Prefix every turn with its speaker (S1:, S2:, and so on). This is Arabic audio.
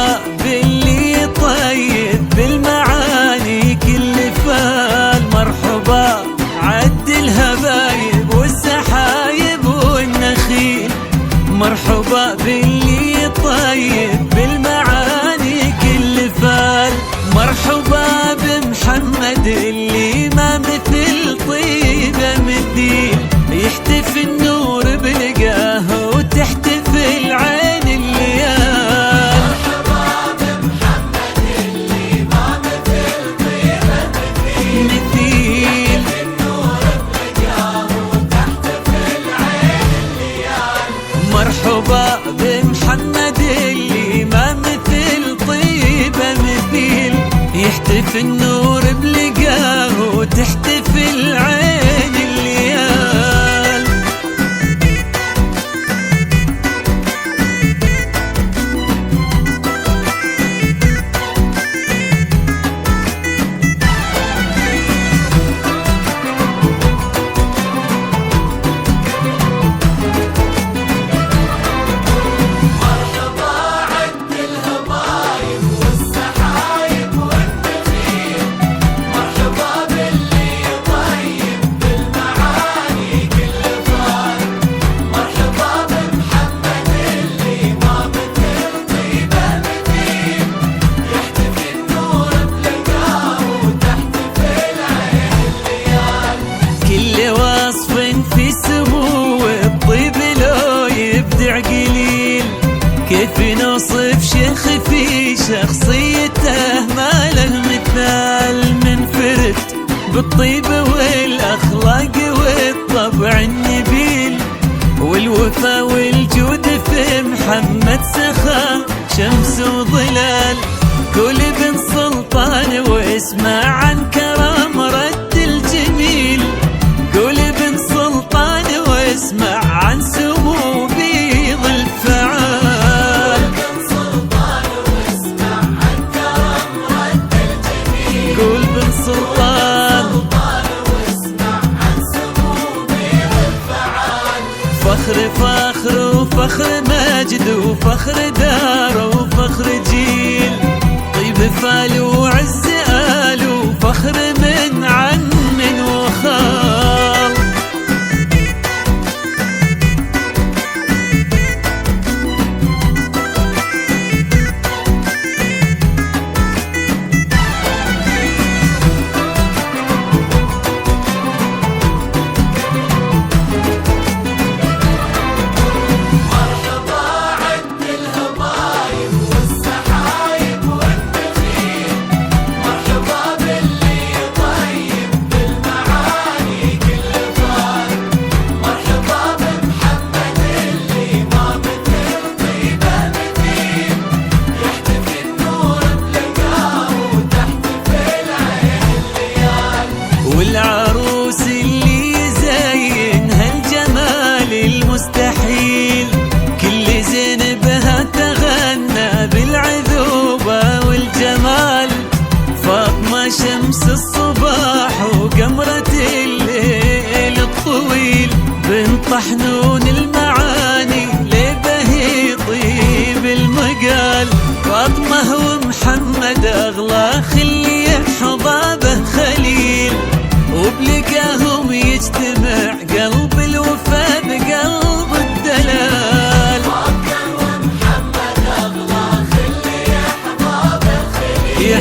S1: مرحبا باللي طيب بالمعاني كل فال، مرحبا عد الهبايب والسحايب والنخيل، مرحبا باللي طيب بالمعاني كل فال، مرحبا بمحمد اللي ما مثل طيبه مثيل، يحتفي النور بلقاه وتحتفل عين الليال.
S2: مرحبا بمحمد اللي ما مثل طيبه مثيل، النور بلقاه وتحتفل عين الليال.
S1: مرحبا بمحمد اللي ما مثل طيبه مثيل، يحتفي النور بلقاه وتحتفل عين الليال.
S2: مرحبا عد الهبايب والسحايب والنخيل، مرحبا باللي طيب بالمعاني كل فال، مرحبا بمحمد اللي ما مثل طيبه مثيل، يحتفي النور بلقاه وتحتفل عين الليال.
S1: كل وصف في سمو الطيب لو يبدع قليل، كيف نوصف شيخ في شخصيته ما له مثال، منفرد بالطيب والاخلاق والطبع النبيل، والوفا والجود في محمد سخاء شمس وظلال، كل بن سلطان واسمع عن كرم رد الجميل، كل بن سلطان واسمع عن سمو بيض الفعال،
S2: بن سلطان واسمع عن كرم رد الجميل،
S1: كل بن سلطان
S2: واسمع عن سمو بيض الفعال.
S1: فخر فخر وفخر مجد وفخر دار وفخر جيل، طيب فال وعز آل وفخر من عم وخال.
S2: مرحبا عد الهبايب والسحايب والنخيل، مرحبا باللي طيب بالمعاني كل فال، مرحبا بمحمد اللي ما مثل طيبه مثيل، يحتفي النور بلقاه وتحتفل عين الليال.
S1: والعروس اللي يزينها الجمال المستحيل، كل زين بها تغنى بالعذوبة والجمال، فاطمة شمس الصباح وقمرة الليل الطويل، بنت طحنون المعاني لبهي طيب المقال، فاطمة ومحمد أغلى خلي يحظى به خليل، وبلقاهم يجتمع قلب الوفا بقلب الدلال.
S2: فاطمة ومحمد أغلى خلي يحظى بالخليل،